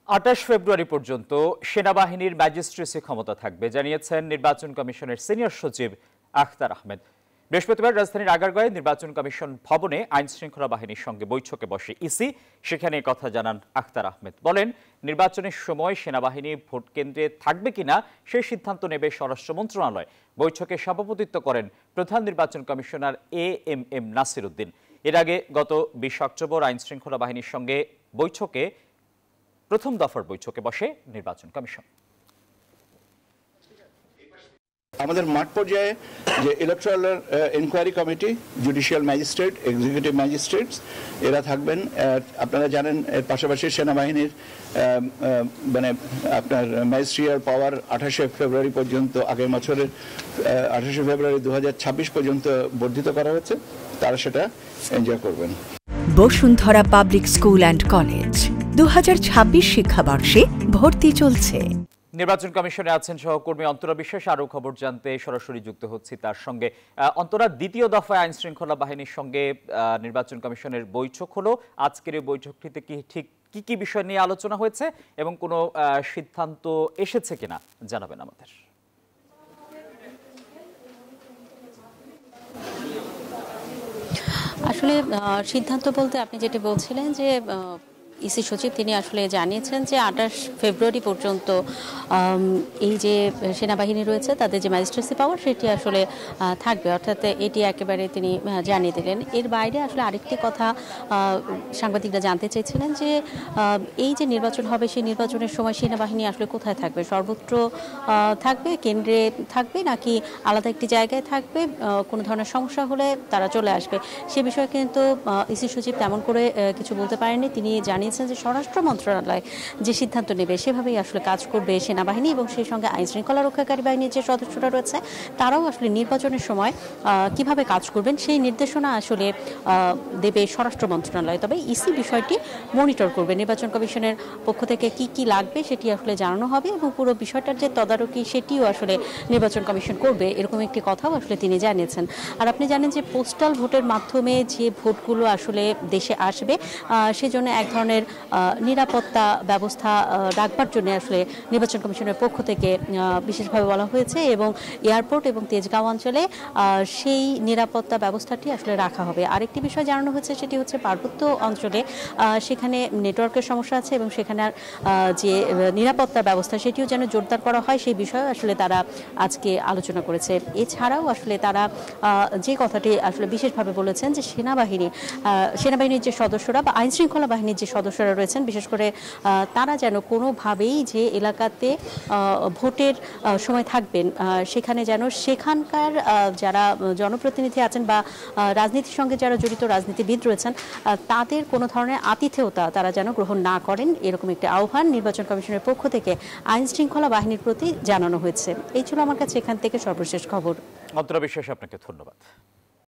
২৮ ফেব্রুয়ারি পর্যন্ত সেনাবাহিনীর ম্যাজিস্ট্রেসি ক্ষমতা থাকবে জানিয়েছেন নির্বাচন কমিশনের সিনিয়র সচিব আখতার আহমেদ। বৃহস্পতিবার রাজধানীর আগারগাঁওয়ে নির্বাচন কমিশন ভবনে আইন শৃঙ্খলা বাহিনীর সঙ্গে বৈঠকে বসে ইসি। সেখানে কথা জানান আখতার আহমেদ। বলেন, নির্বাচনের সময় সেনাবাহিনী ভোট কেন্দ্রে থাকবে কিনা সেই সিদ্ধান্ত নেবে স্বরাষ্ট্র মন্ত্রণালয়। বৈঠকে সভাপতিত্ব করেন প্রধান নির্বাচন কমিশনার এএমএম নাসির উদ্দিন। এর আগে গত ২০ অক্টোবর আইন শৃঙ্খলা বাহিনীর সঙ্গে প্রথম দফার বৈঠকে বসে নির্বাচন কমিশন। আমাদের মাঠ পর্যায়ে যে electoral inquiry committee, judicial magistrate, executive magistrates এরা থাকবেন। আপনারা জানেন এর পাশাপাশি সেনাবাহিনীর মানে আপনার ম্যাজিস্ট্রিয়াল পাওয়ার ২৮ ফেব্রুয়ারি পর্যন্ত, আগের বছরের ২৮ ফেব্রুয়ারি ২০২৬ পর্যন্ত বর্ধিত করা হয়েছে। তারা সেটা এনজয় করবেন। Bashundhara public school and college ২০২৬ শিক্ষাবর্ষে ভর্তি চলছে। নির্বাচন কমিশনে আছেন সহকর্মী অন্তরা বিশ্বাস। আরও খবর জানতে সরাসরি যুক্ত হচ্ছি তার সঙ্গে। অন্তরা, দ্বিতীয় দফায় আইন শৃঙ্খলা বাহিনীর সঙ্গে নির্বাচন কমিশনের বৈঠক হলো। আজকের এই বৈঠকটিতে কি কি বিষয় নিয়ে আলোচনা হয়েছে এবং কোনো সিদ্ধান্ত এসেছে কিনা জানাবেন আমাদের। আসলে সিদ্ধান্ত বলতে আপনি যেটি বলছিলেন যে ইসি সচিব তিনি আসলে জানিয়েছেন যে ২৮ ফেব্রুয়ারি পর্যন্ত এই যে সেনাবাহিনী রয়েছে তাদের যে ম্যাজিস্ট্রেসি পাওয়ার সেটি আসলে থাকবে, অর্থাৎ এটি একেবারে তিনি জানিয়ে দিলেন। এর বাইরে আসলে আরেকটি কথা সাংবাদিকরা জানতে চেয়েছিলেন যে এই যে নির্বাচন হবে সেই নির্বাচনের সময় সেনাবাহিনী আসলে কোথায় থাকবে, সর্বত্র থাকবে, কেন্দ্রে থাকবে নাকি আলাদা একটি জায়গায় থাকবে, কোনো ধরনের সমস্যা হলে তারা চলে আসবে, সে বিষয়ে কিন্তু ইসি সচিব তেমন করে কিছু বলতে পারেননি। তিনি জানিয়েছেন যে স্বরাষ্ট্র মন্ত্রণালয় যে সিদ্ধান্ত নেবে সেভাবেই আসলে কাজ করবে সেনাবাহিনী এবং সেই সঙ্গে আইন শৃঙ্খলা রক্ষাকারী বাহিনীর যে সদস্যরা রয়েছে তারাও আসলে নির্বাচনের সময় কিভাবে কাজ করবেন সেই নির্দেশনা আসলে দেবে স্বরাষ্ট্র মন্ত্রণালয়। তবে ইসি বিষয়টি মনিটর করবে। নির্বাচন কমিশনের পক্ষ থেকে কি কি লাগবে সেটি আসলে জানানো হবে এবং পুরো বিষয়টার যে তদারকি সেটিও আসলে নির্বাচন কমিশন করবে, এরকম একটি কথাও আসলে তিনি জানিয়েছেন। আর আপনি জানেন যে পোস্টাল ভোটের মাধ্যমে যে ভোটগুলো আসলে দেশে আসবে সেজন্য এক ধরনের নিরাপত্তা ব্যবস্থা রাখবার জন্য আসলে নির্বাচন কমিশনের পক্ষ থেকে বিশেষভাবে বলা হয়েছে এবং এয়ারপোর্ট এবং তেজগাঁও অঞ্চলে সেই নিরাপত্তা ব্যবস্থাটি আসলে রাখা হবে। আরেকটি বিষয় জানানো হয়েছে সেটি হচ্ছে পার্বত্য অঞ্চলে সেখানে নেটওয়ার্কের সমস্যা আছে এবং সেখানে যে নিরাপত্তা ব্যবস্থা সেটিও যেন জোরদার করা হয় সেই বিষয়ে আসলে তারা আজকে আলোচনা করেছে। এছাড়াও আসলে তারা যে কথাটি আসলে বিশেষভাবে বলেছেন যে সেনাবাহিনীর যে সদস্যরা বা আইন শৃঙ্খলা বাহিনীর যে সদস্যরা রয়েছেন বিশেষ করে তারা যেন কোনোভাবেই যে এলাকাতে ভোটের সময় থাকবেন সেখানে যেন সেখানকার যারা জনপ্রতিনিধি আছেন বা রাজনীতির সঙ্গে যারা জড়িত রাজনীতিবিদ রয়েছেন তাদের কোনো ধরনের আতিথেয়তা তারা যেন গ্রহণ না করেন, এরকম একটি আহ্বান নির্বাচন কমিশনের পক্ষ থেকে আইন শৃঙ্খলা বাহিনীর প্রতি জানানো হয়েছে। এই ছিল আমার কাছে এখান থেকে সর্বশেষ খবর। অন্তরা বিশ্বাস, আপনাকে ধন্যবাদ।